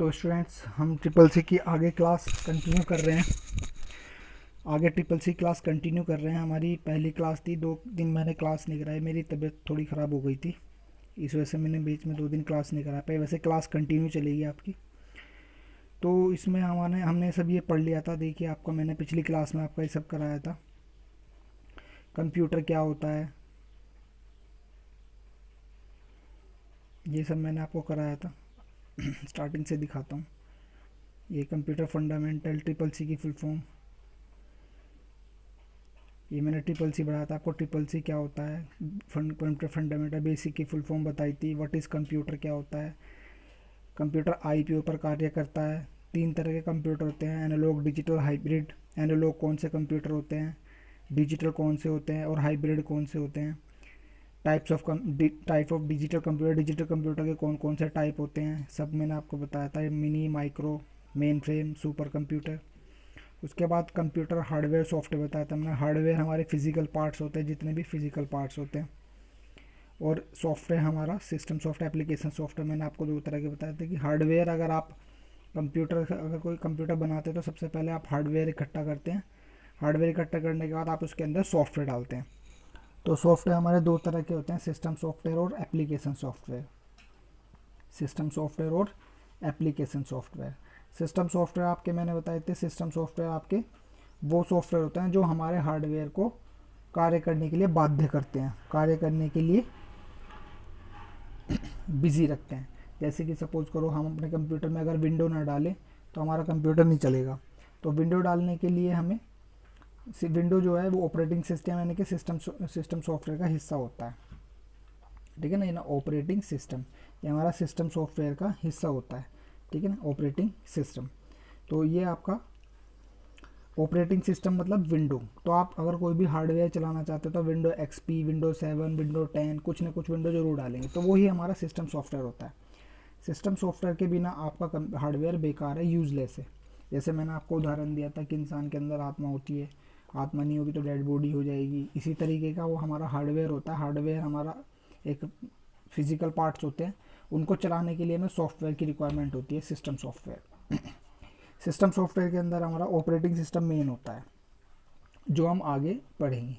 तो स्टूडेंट्स हम triple C की आगे क्लास कंटिन्यू कर रहे हैं। आगे ट्रिपल सी क्लास कंटिन्यू कर रहे हैं। हमारी पहली क्लास थी, 2 दिन मैंने क्लास नहीं कराई, मेरी तबीयत थोड़ी ख़राब हो गई थी, इस वजह से मैंने बीच में 2 दिन क्लास नहीं करा पाई। वैसे क्लास कंटिन्यू चलेगी आपकी। तो इसमें हमने सब ये पढ़ लिया था। देखिए, आपको मैंने पिछली क्लास में आपका ये सब कराया था। कंप्यूटर क्या होता है, ये सब मैंने आपको कराया था। स्टार्टिंग से दिखाता हूँ। ये कंप्यूटर फंडामेंटल ट्रिपल सी की फुल फॉर्म, ये मैंने ट्रिपल सी पढ़ाया था आपको। ट्रिपल सी क्या होता है, कंप्यूटर फंडामेंटल बेसिक की फुल फॉर्म बताई थी। व्हाट इज़ कंप्यूटर क्या होता है। कंप्यूटर आईपीओ पर कार्य करता है। 3 तरह के कंप्यूटर होते हैं, एनालॉग, डिजिटल, हाइब्रिड। एनालॉग कौन से कंप्यूटर होते हैं, डिजिटल कौन से होते हैं और हाइब्रिड कौन से होते हैं। Type of digital computer, digital computer के कौन कौन से टाइप होते हैं, सब मैंने आपको बताया था। Mini, micro, main frame, super computer. उसके बाद कंप्यूटर हार्डवेयर सॉफ्टवेयर बताया था हमने। हार्डवेयर हमारे फिजिकल पार्ट्स होते हैं, जितने भी फिजिकल पार्ट्स होते हैं, और सॉफ्टवेयर हमारा सिस्टम सॉफ्टवेयर, एप्लीकेशन सॉफ्टवेयर। मैंने आपको 2 तरह के बताए थे कि हार्डवेयर, अगर आप अगर कोई कंप्यूटर बनाते हैं तो सबसे पहले आप हार्डवेयर इकट्ठा करते हैं। हार्डवेयर इकट्ठा करने के बाद आप उसके अंदर सॉफ्टवेयर डालते हैं। तो सॉफ्टवेयर हमारे 2 तरह के होते हैं, सिस्टम सॉफ्टवेयर और एप्लीकेशन सॉफ्टवेयर। सिस्टम सॉफ्टवेयर और एप्लीकेशन सॉफ्टवेयर। सिस्टम सॉफ्टवेयर आपके मैंने बताए थे, सिस्टम सॉफ्टवेयर आपके वो सॉफ्टवेयर होते हैं जो हमारे हार्डवेयर को कार्य करने के लिए बाध्य करते हैं, कार्य करने के लिए बिजी रखते हैं। जैसे कि सपोज करो हम अपने कंप्यूटर में अगर विंडो ना डालें तो हमारा कंप्यूटर नहीं चलेगा। तो विंडो डालने के लिए हमें, विंडो जो है वो ऑपरेटिंग सिस्टम यानी कि सिस्टम सॉफ्टवेयर का हिस्सा होता है। ठीक है ना, ये ना ऑपरेटिंग सिस्टम, ये हमारा सिस्टम सॉफ्टवेयर का हिस्सा होता है। ठीक है ना, ऑपरेटिंग सिस्टम। तो ये आपका ऑपरेटिंग सिस्टम मतलब विंडो। तो आप अगर कोई भी हार्डवेयर चलाना चाहते हो तो विंडो एक्सपी, विंडो 7, विंडो 10, कुछ ना कुछ विंडो जरूर डालेंगे। तो वही हमारा सिस्टम सॉफ्टवेयर होता है। सिस्टम सॉफ्टवेयर के बिना आपका हार्डवेयर बेकार है, यूजलेस है। जैसे मैंने आपको उदाहरण दिया था कि इंसान के अंदर आत्मा होती है, आत्मा नहीं होगी तो डेड बॉडी हो जाएगी। इसी तरीके का वो हमारा हार्डवेयर होता है। हार्डवेयर हमारा एक फिजिकल पार्ट्स होते हैं, उनको चलाने के लिए हमें सॉफ्टवेयर की रिक्वायरमेंट होती है, सिस्टम सॉफ्टवेयर। सिस्टम सॉफ्टवेयर के अंदर हमारा ऑपरेटिंग सिस्टम मेन होता है, जो हम आगे पढ़ेंगे।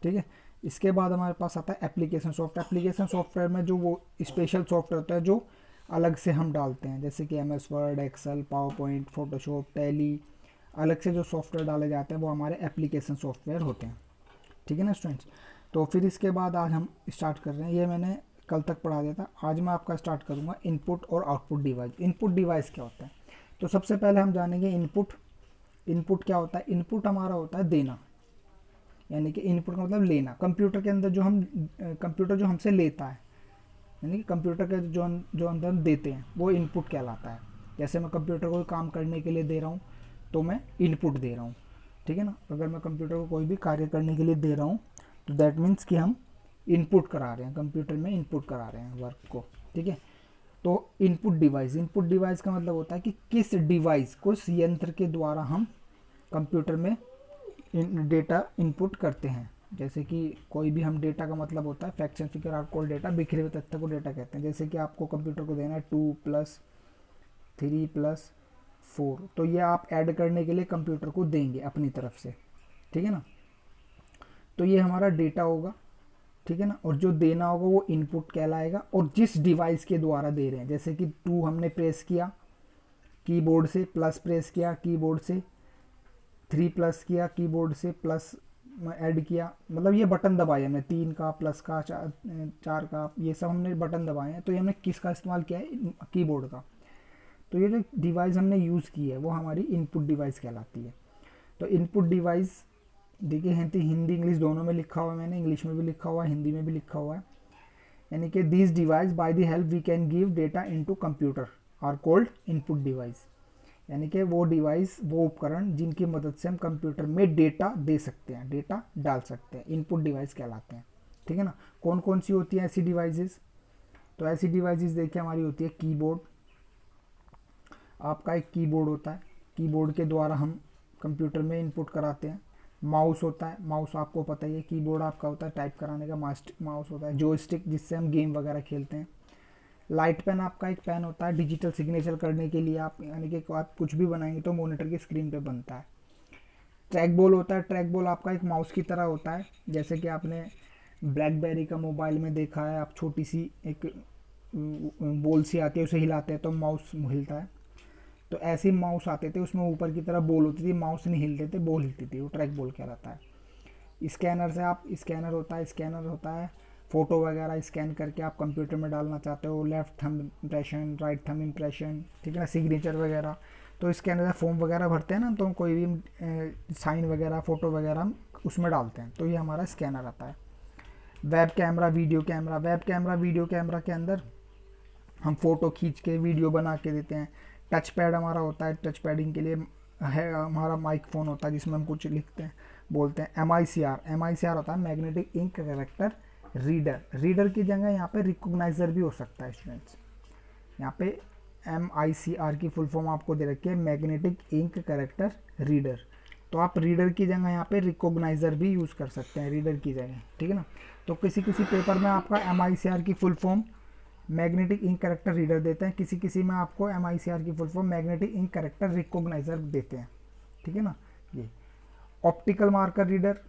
ठीक है, इसके बाद हमारे पास आता है एप्लीकेशन सॉफ्टवेयर। एप्लीकेशन सॉफ्टवेयर में जो वो स्पेशल सॉफ्टवेयर होता है जो अलग से हम डालते हैं, जैसे कि M S Word, Excel, PowerPoint, Photoshop, Tally, अलग से जो सॉफ्टवेयर डाले जाते हैं वो हमारे एप्लीकेशन सॉफ्टवेयर होते हैं। ठीक है ना स्टूडेंट्स। तो फिर इसके बाद आज हम स्टार्ट कर रहे हैं, ये मैंने कल तक पढ़ा दिया था। आज मैं आपका स्टार्ट करूँगा इनपुट और आउटपुट डिवाइस। इनपुट डिवाइस क्या होता है, तो सबसे पहले हम जानेंगे इनपुट। इनपुट क्या होता है, इनपुट हमारा होता है देना, यानी कि इनपुट का मतलब लेना। कंप्यूटर के अंदर जो हम कंप्यूटर जो हमसे लेता है, यानी कि कंप्यूटर के जो अंदर देते हैं वो इनपुट कहलाता है। जैसे मैं कंप्यूटर को काम करने के लिए दे रहा हूँ तो मैं इनपुट दे रहा हूँ। ठीक है ना, अगर मैं कंप्यूटर को कोई भी कार्य करने के लिए दे रहा हूँ तो दैट मीन्स कि हम इनपुट करा रहे हैं, कंप्यूटर में इनपुट करा रहे हैं वर्क को। ठीक है, तो इनपुट डिवाइस, इनपुट डिवाइस का मतलब होता है कि किस डिवाइस, किस यंत्र के द्वारा हम कंप्यूटर में डेटा इनपुट करते हैं। जैसे कि कोई भी हम डेटा का मतलब होता है फ्रैक्शन, फिगर, आर्ट, डेटा, बिखरे हुए तथ्य को डेटा कहते हैं। जैसे कि आपको कंप्यूटर को देना है 2+3+4, तो ये आप ऐड करने के लिए कंप्यूटर को देंगे अपनी तरफ से। ठीक है ना, तो ये हमारा डेटा होगा। ठीक है ना, और जो देना होगा वो इनपुट कहलाएगा। और जिस डिवाइस के द्वारा दे रहे हैं, जैसे कि 2 हमने प्रेस किया कीबोर्ड से, प्लस प्रेस किया कीबोर्ड से, 3 प्लस किया कीबोर्ड से, प्लस ऐड किया, मतलब ये बटन दबाए हमने, 3 का, प्लस का, 4 का, ये सब हमने बटन दबाए हैं। तो ये हमने किसका इस्तेमाल किया है, कीबोर्ड का। तो ये जो डिवाइस हमने यूज़ की है वो हमारी इनपुट डिवाइस कहलाती है। तो इनपुट डिवाइस देखिए, हिंदी इंग्लिश दोनों में लिखा हुआ है मैंने, इंग्लिश में भी लिखा हुआ है, हिंदी में भी लिखा हुआ है। यानी कि this device by the help we can give data into computer are called input device. यानी कि वो डिवाइस, वो उपकरण जिनकी मदद से हम कंप्यूटर में डेटा दे सकते हैं, डेटा डाल सकते हैं, इनपुट डिवाइस कहलाते हैं। ठीक है ना, कौन कौन सी होती है ऐसी डिवाइसेस, तो ऐसी डिवाइसेस देखिए हमारी होती है कीबोर्ड। आपका एक कीबोर्ड होता है, कीबोर्ड के द्वारा हम कंप्यूटर में इनपुट कराते हैं। माउस होता है, माउस आपको पता ही है, कीबोर्ड आपका होता है टाइप कराने का, माउस होता है। जॉयस्टिक जिससे हम गेम वगैरह खेलते हैं, लाइट पेन आपका एक पेन होता है डिजिटल सिग्नेचर करने के लिए, आप यानी कि आप कुछ भी बनाएंगे तो मॉनिटर की स्क्रीन पे बनता है। ट्रैक बॉल होता है, ट्रैक बॉल आपका एक माउस की तरह होता है, जैसे कि आपने ब्लैकबेरी का मोबाइल में देखा है, आप छोटी सी एक बॉल सी आती है, उसे हिलाते हैं तो माउस हिलता है। तो ऐसे माउस आते थे, उसमें ऊपर की तरफ बॉल होती थी, माउस नहीं हिलते थे, बॉल हिलती थी, वो ट्रैक बॉल कहलाता है। स्कैनर से आप स्कैनर होता है फ़ोटो वगैरह स्कैन करके आप कंप्यूटर में डालना चाहते हो, left thumb impression, right thumb impression, ठीक है ना, सिग्नेचर वगैरह। तो स्कैनर से फॉर्म वगैरह भरते हैं ना, तो कोई भी साइन वगैरह फ़ोटो वगैरह हम उसमें डालते हैं, तो ये हमारा स्कैनर आता है। Web camera, video camera. Web camera, video camera के अंदर हम फ़ोटो खींच के वीडियो बना के देते हैं। टच पैड हमारा होता है, टच पैडिंग के लिए है हमारा माइक फ़ोन होता है जिसमें हम कुछ लिखते हैं, बोलते हैं। MICR होता है magnetic ink character reader. Reader की जगह यहाँ पे रिकॉग्नाइजर भी हो सकता है स्टूडेंट्स। यहाँ पे MICR की फुल फॉर्म आपको दे रखी है मैग्नेटिक इंक कैरेक्टर रीडर, तो आप रीडर की जगह यहाँ पे रिकॉग्नाइजर भी यूज़ कर सकते हैं रीडर की जगह, ठीक है ना। तो किसी किसी पेपर में आपका MICR की full form magnetic ink character reader देते हैं, किसी किसी में आपको MICR की full form magnetic ink character recogniser देते हैं, ठीक है ना। ये optical marker reader.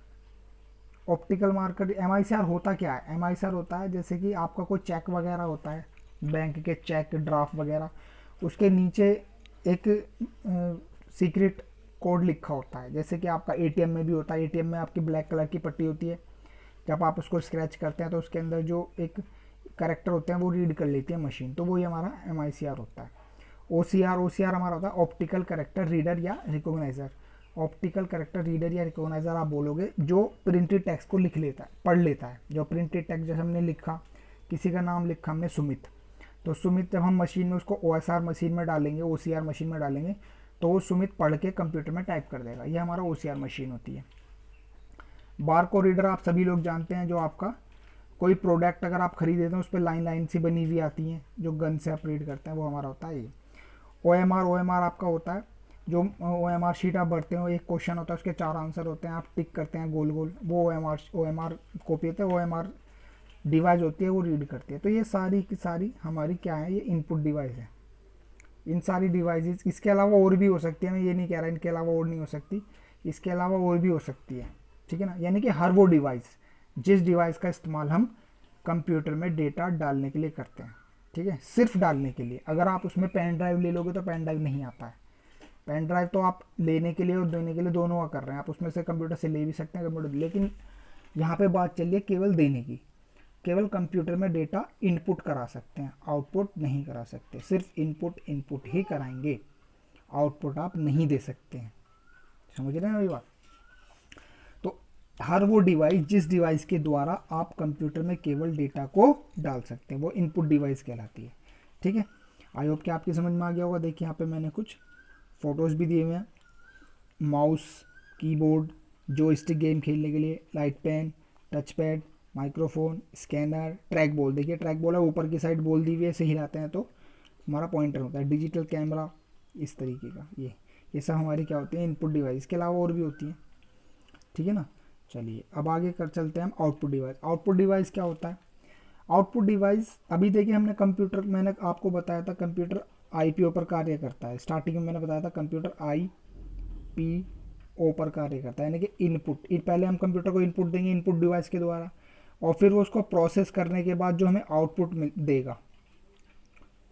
Optical marker MICR होता क्या है? MICR होता है जैसे कि आपका कोई चेक वगैरह होता है, बैंक के चेक ड्राफ्ट वगैरह, उसके नीचे एक सीक्रेट कोड लिखा होता है, जैसे कि आपका ATM में भी होता है। ATM में आपकी ब्लैक कलर की पट्टी होती है, जब आप उसको स्क्रैच करते हैं तो उसके अंदर जो एक करेक्टर होते हैं वो रीड कर लेती है मशीन, तो वही हमारा MICR होता है। OCR हमारा होता है ऑप्टिकल करेक्टर रीडर या रिकॉग्नाइजर। ऑप्टिकल करेक्टर रीडर या रिकॉग्नाइजर आप बोलोगे जो प्रिंटेड टेक्स्ट को लिख लेता है, पढ़ लेता है। जो प्रिंटेड टेक्स्ट जैसे हमने लिखा, किसी का नाम लिखा हमने सुमित, तो सुमित जब हम मशीन में उसको OSR मशीन में डालेंगे, OCR मशीन में डालेंगे, तो वो सुमित पढ़ के कंप्यूटर में टाइप कर देगा। ये हमारा OCR मशीन होती है। बार को रीडर आप सभी लोग जानते हैं, जो आपका कोई प्रोडक्ट अगर आप खरीदते हैं उस पर लाइन लाइन सी बनी हुई आती हैं जो गन से आप रीड करते हैं, वो हमारा होता है ये। OMR आपका होता है जो OMR शीट आप भरते हो, एक क्वेश्चन होता है उसके 4 आंसर होते हैं, आप टिक करते हैं गोल गोल, वो OMR कॉपी होता है। OMR डिवाइस होती है, वो रीड करती है। तो ये सारी की सारी हमारी क्या है, ये इनपुट डिवाइस है। इन सारी डिवाइसेस, इसके अलावा और भी हो सकती है, मैं ये नहीं कह रहा इनके अलावा और नहीं हो सकती, इसके अलावा और भी हो सकती है, ठीक है ना। यानी कि हर वो डिवाइस, जिस डिवाइस का इस्तेमाल हम कंप्यूटर में डेटा डालने के लिए करते हैं, ठीक है, सिर्फ डालने के लिए। अगर आप उसमें पेन ड्राइव ले लोगे तो पेन ड्राइव नहीं आता है। पेन ड्राइव तो आप लेने के लिए और देने के लिए दोनों का कर रहे हैं, आप उसमें से कंप्यूटर से ले भी सकते हैं कंप्यूटर, लेकिन यहाँ पे बात चल रही है केवल देने की। केवल कंप्यूटर में डेटा इनपुट करा सकते हैं, आउटपुट नहीं करा सकते। सिर्फ इनपुट ही कराएंगे, आउटपुट आप नहीं दे सकते हैं। समझ रहे हैं अभी बात। तो हर वो डिवाइस जिस डिवाइस के द्वारा आप कंप्यूटर में केवल डेटा को डाल सकते हैं, वो इनपुट डिवाइस कहलाती है, ठीक है। आई होप कि आपकी समझ में आ गया होगा। देखिए यहाँ पे मैंने कुछ फ़ोटोज़ भी दिए हुए हैं, माउस, कीबोर्ड, जॉयस्टिक गेम खेलने के लिए, light pen, touch pad, microphone, scanner, track ball. देखिए ट्रैक बॉल है, ऊपर की साइड बॉल दी हुई है, ऐसे हिलाते हैं तो हमारा पॉइंटर होता है। डिजिटल कैमरा, इस तरीके का, ये सब हमारी क्या होती है, इनपुट डिवाइस। इसके अलावा और भी होती हैं, ठीक है ना। चलिए अब आगे कर चलते हैं हम आउटपुट डिवाइस। आउटपुट डिवाइस क्या होता है? आउटपुट डिवाइस, अभी देखिए हमने कंप्यूटर, मैंने आपको बताया था कंप्यूटर IPO पर कार्य करता है। स्टार्टिंग में मैंने बताया था कंप्यूटर IPO पर कार्य करता है, यानी कि इनपुट। पहले हम कंप्यूटर को इनपुट देंगे इनपुट डिवाइस के द्वारा, और फिर वो उसको प्रोसेस करने के बाद जो हमें आउटपुट देगा,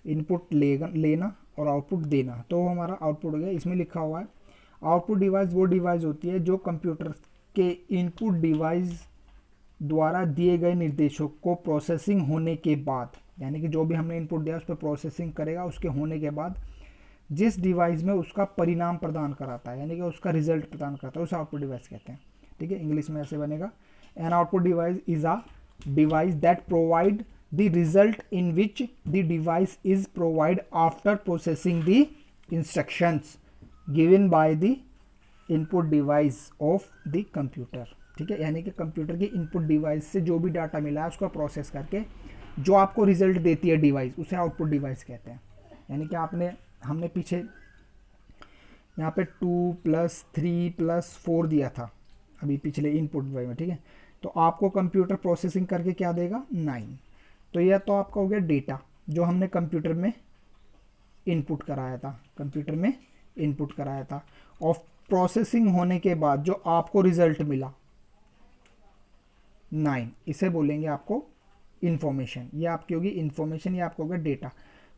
इनपुट लेना और आउटपुट देना, तो वो हमारा आउटपुट हो गया। इसमें लिखा हुआ है आउटपुट डिवाइस वो डिवाइस होती है जो कंप्यूटर के इनपुट डिवाइस द्वारा दिए गए निर्देशों को प्रोसेसिंग होने के बाद, यानी कि जो भी हमने इनपुट दिया उस पर प्रोसेसिंग करेगा, उसके होने के बाद जिस डिवाइस में उसका परिणाम प्रदान कराता है, यानी कि उसका रिजल्ट प्रदान करता है, उसे आउटपुट डिवाइस कहते हैं, ठीक है। इंग्लिश में ऐसे बनेगा, an output device is a device that provide the result in which the device is provide after processing the instructions given by the input device of the computer, ठीक है। यानी कि कंप्यूटर की इनपुट डिवाइस से जो भी data मिला है उसको प्रोसेस करके जो आपको रिजल्ट देती है डिवाइस, उसे आउटपुट डिवाइस कहते हैं। यानी कि हमने पीछे यहाँ पे 2 + 3 + 4 दिया था अभी पिछले इनपुट डिवाइस में, ठीक है। तो आपको कंप्यूटर प्रोसेसिंग करके क्या देगा, 9। तो यह तो आपका हो गया डेटा, जो हमने कंप्यूटर में इनपुट कराया था, कंप्यूटर में इनपुट कराया था, और प्रोसेसिंग होने के बाद जो आपको रिजल्ट मिला 9, इसे बोलेंगे आपको इन्फॉर्मेशन। ये आपकी होगी इन्फॉर्मेशन, ये आपको होगा डेटा।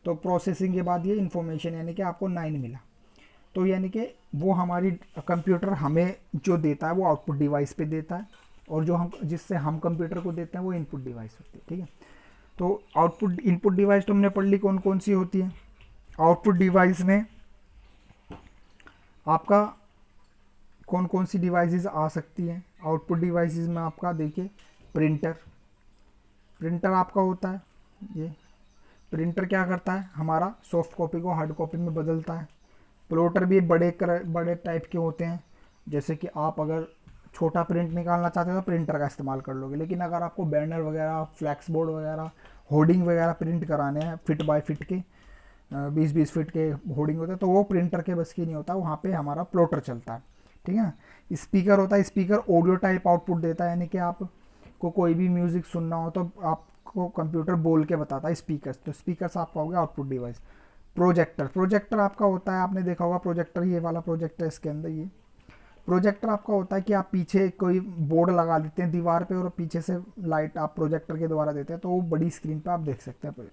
तो प्रोसेसिंग के बाद ये इन्फॉर्मेशन यानी कि आपको 9 मिला। तो यानी कि वो हमारी कंप्यूटर हमें जो देता है वो आउटपुट डिवाइस पे देता है, और जो हम जिससे हम कंप्यूटर को देते हैं वो इनपुट डिवाइस होती है। ठीक है, तो आउटपुट इनपुट डिवाइस तो हमने पढ़ ली कौन कौन सी होती है। आउटपुट डिवाइस में आपका कौन कौन सी डिवाइसेस आ सकती हैं। आउटपुट डिवाइसेस में आपका देखिए प्रिंटर, प्रिंटर आपका होता है। ये प्रिंटर क्या करता है, हमारा सॉफ्ट कॉपी को हार्ड कॉपी में बदलता है। प्लोटर भी बड़े टाइप के होते हैं, जैसे कि आप अगर छोटा प्रिंट निकालना चाहते हो तो प्रिंटर का इस्तेमाल कर लोगे, लेकिन अगर आपको बैनर वगैरह, फ्लैक्स बोर्ड वगैरह, होर्डिंग वगैरह प्रिंट कराने हैं फिट बाय फिट के, 20-20 फीट के होर्डिंग होते हैं, तो वो प्रिंटर के बस की नहीं होता, वहाँ पे हमारा प्लोटर चलता है। ठीक है ना। स्पीकर होता है, स्पीकर ऑडियो टाइप आउटपुट देता है, यानी कि आपको कोई भी म्यूज़िक सुनना हो तो आपको कंप्यूटर बोल के बताता है स्पीकर्स, तो स्पीकर्स आपका हो गया आउटपुट डिवाइस। प्रोजेक्टर, प्रोजेक्टर आपका होता है, आपने देखा होगा प्रोजेक्टर, ये वाला प्रोजेक्टर इसके अंदर, ये प्रोजेक्टर आपका होता है कि आप पीछे कोई बोर्ड लगा देते हैं दीवार पे और पीछे से लाइट आप प्रोजेक्टर के द्वारा देते हैं, तो वो बड़ी स्क्रीन पे आप देख सकते हैं।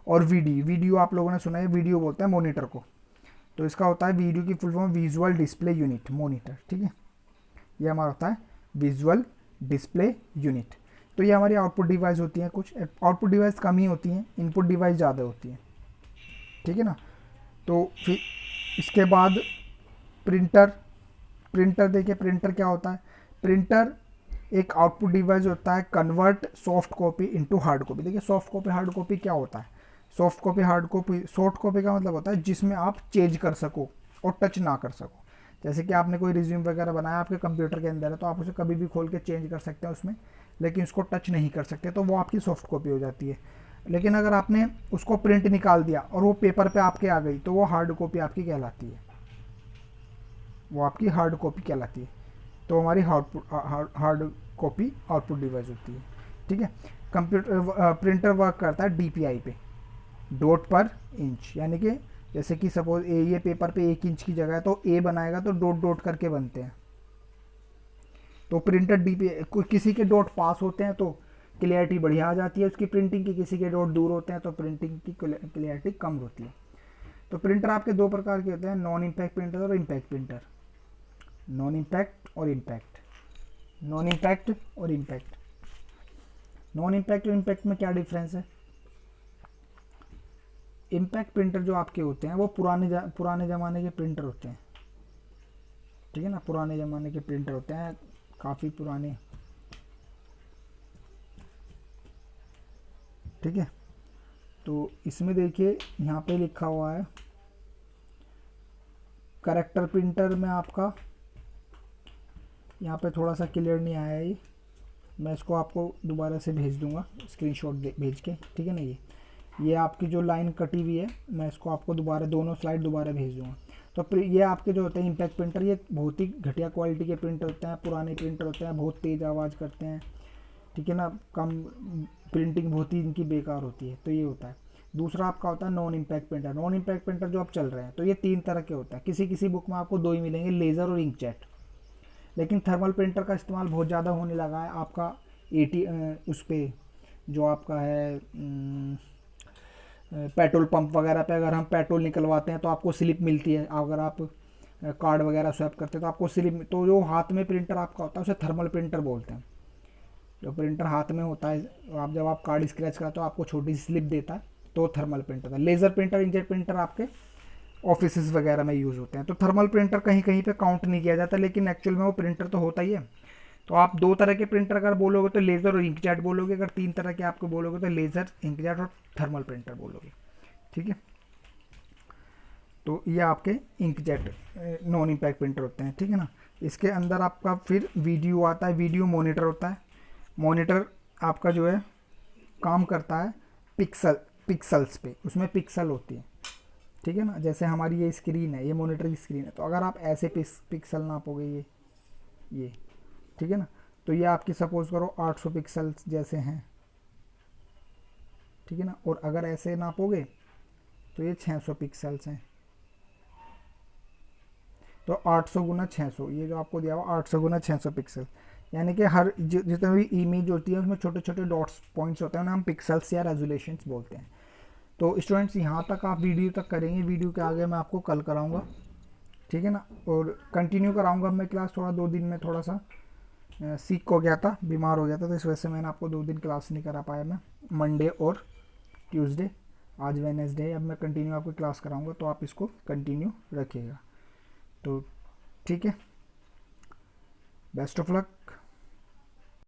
और वीडियो, वीडियो आप लोगों ने सुना है, वीडियो बोलते हैं मॉनिटर को, तो इसका होता है वीडियो की full form visual display unit, monitor. ठीक है, ये हमारा होता है विजुअल डिस्प्ले यूनिट। तो ये हमारी आउटपुट डिवाइस होती हैं। कुछ आउटपुट डिवाइस कम ही होती हैं, इनपुट डिवाइस ज़्यादा होती हैं। ठीक है ना। तो फिर इसके बाद प्रिंटर, प्रिंटर देखिए प्रिंटर क्या होता है। प्रिंटर एक आउटपुट डिवाइस होता है, convert soft copy into hard copy. देखिए सॉफ्ट कॉपी हार्ड कॉपी क्या होता है। Soft copy hard copy, soft copy का मतलब होता है जिसमें आप चेंज कर सको और टच ना कर सको। जैसे कि आपने कोई रिज्यूम वगैरह बनाया आपके कंप्यूटर के अंदर है, तो आप उसे कभी भी खोल के चेंज कर सकते हैं उसमें, लेकिन उसको टच नहीं कर सकते, तो वो आपकी सॉफ्ट कॉपी हो जाती है। लेकिन अगर आपने उसको प्रिंट निकाल दिया और वो पेपर पे आपके आ गई, तो वो हार्ड कॉपी आपकी कहलाती है, वो आपकी हार्ड कॉपी कहलाती है। तो हमारी हार्ड कॉपी आउटपुट डिवाइस होती है। ठीक है। कंप्यूटर प्रिंटर वर्क करता है डीपीआई पे, डॉट पर इंच, यानी कि जैसे कि सपोज ये पेपर पे 1 इंच की जगह है, तो ए बनाएगा तो डॉट डॉट करके बनते हैं। तो प्रिंटर डीपीआई, किसी के डॉट पास होते हैं तो क्लियरिटी बढ़िया आ जाती है उसकी प्रिंटिंग की, किसी के डॉट दूर होते हैं तो प्रिंटिंग की क्लियरिटी कम होती है। तो प्रिंटर आपके 2 प्रकार के होते हैं, नॉन इम्पैक्ट प्रिंटर और इम्पैक्ट प्रिंटर। नॉन इम्पैक्ट और इम्पैक्ट, नॉन इम्पैक्ट और इम्पैक्ट। नॉन इम्पैक्ट और इम्पैक्ट में क्या डिफरेंस है। इम्पैक्ट प्रिंटर जो आपके होते हैं वो पुराने ज़माने के प्रिंटर होते हैं। ठीक है ना, पुराने ज़माने के प्रिंटर होते हैं, काफ़ी पुराने। ठीक है, तो इसमें देखिए यहाँ पे लिखा हुआ है करेक्टर प्रिंटर में आपका, यहाँ पे थोड़ा सा क्लियर नहीं आया ये, मैं इसको आपको दोबारा से भेज दूंगा स्क्रीनशॉट भेज के। ठीक है ना, ये आपकी जो लाइन कटी हुई है, मैं इसको आपको दोबारा दोनों स्लाइड दोबारा भेज दूंगा। तो ये आपके जो होते हैं इम्पैक्ट प्रिंटर, ये बहुत ही घटिया क्वालिटी के प्रिंटर होते हैं, पुराने प्रिंटर होते हैं, बहुत तेज़ आवाज़ करते हैं। ठीक है ना, कम प्रिंटिंग बहुत ही इनकी बेकार होती है, तो ये होता है। दूसरा आपका होता है non impact printer. Non impact printer जो आप चल रहे हैं, तो ये 3 तरह के होता है, किसी किसी बुक में आपको 2 ही मिलेंगे, लेज़र और इंकजेट। लेकिन थर्मल प्रिंटर का इस्तेमाल बहुत ज़्यादा होने लगा है। आपका 80 उस पर जो आपका है पेट्रोल पंप वगैरह पे अगर हम पेट्रोल निकलवाते हैं तो आपको स्लिप मिलती है, अगर आप कार्ड वगैरह स्वैप करते हैं तो आपको स्लिप, तो जो हाथ में प्रिंटर आपका होता है उसे थर्मल प्रिंटर बोलते हैं। जो प्रिंटर हाथ में होता है, आप जब आप कार्ड स्क्रैच करते हो आपको छोटी सी स्लिप देता है, तो थर्मल प्रिंटर था। लेज़र प्रिंटर, इंकजेट प्रिंटर आपके ऑफिस वगैरह में यूज़ होते हैं। तो थर्मल प्रिंटर कहीं कहीं पे काउंट नहीं किया जाता, लेकिन एक्चुअल में वो प्रिंटर तो होता ही है। तो आप 2 तरह के प्रिंटर अगर बोलोगे तो लेज़र और इंकजेट बोलोगे, अगर 3 तरह के आपको बोलोगे तो लेज़र, इंकजेट और थर्मल प्रिंटर बोलोगे। ठीक है, तो ये आपके इंकजेट नॉन इम्पैक्ट प्रिंटर होते हैं। ठीक है ना, इसके अंदर आपका फिर वीडियो आता है, वीडियो मॉनिटर होता है। मॉनिटर आपका जो है काम करता है पिक्सल्स पे, उसमें पिक्सल होती है। ठीक है ना, जैसे हमारी ये स्क्रीन है, ये मॉनिटर की स्क्रीन है, तो अगर आप ऐसे पिक्सल नापोगे ये ठीक है ना, तो ये आपकी सपोज करो 800 पिक्सल्स जैसे हैं। ठीक है ना। और अगर ऐसे नापोगे तो ये 600 पिक्सल्स हैं। तो 800 गुना 600, ये जो आपको दिया हुआ 800 गुना 600 पिक्सल, यानी कि हर जितने भी इमेज होती है उसमें छोटे छोटे डॉट्स पॉइंट्स होते हैं, उन्हें हम पिक्सल्स या रेजोल्यूशंस बोलते हैं। तो स्टूडेंट्स यहाँ तक आप वीडियो तक करेंगे, वीडियो के आगे मैं आपको कल कराऊंगा, ठीक है ना। और कंटिन्यू कराऊंगा मैं क्लास, थोड़ा 2 दिन में थोड़ा सा सीख हो गया था, बीमार हो गया था, तो इस वजह से मैंने आपको 2 दिन क्लास नहीं करा पाया मैं, मंडे और ट्यूसडे। आज वेडनेसडे है, अब मैं कंटिन्यू आपको क्लास कराऊंगा, तो आप इसको कंटिन्यू रखिएगा। तो ठीक है, बेस्ट ऑफ लक।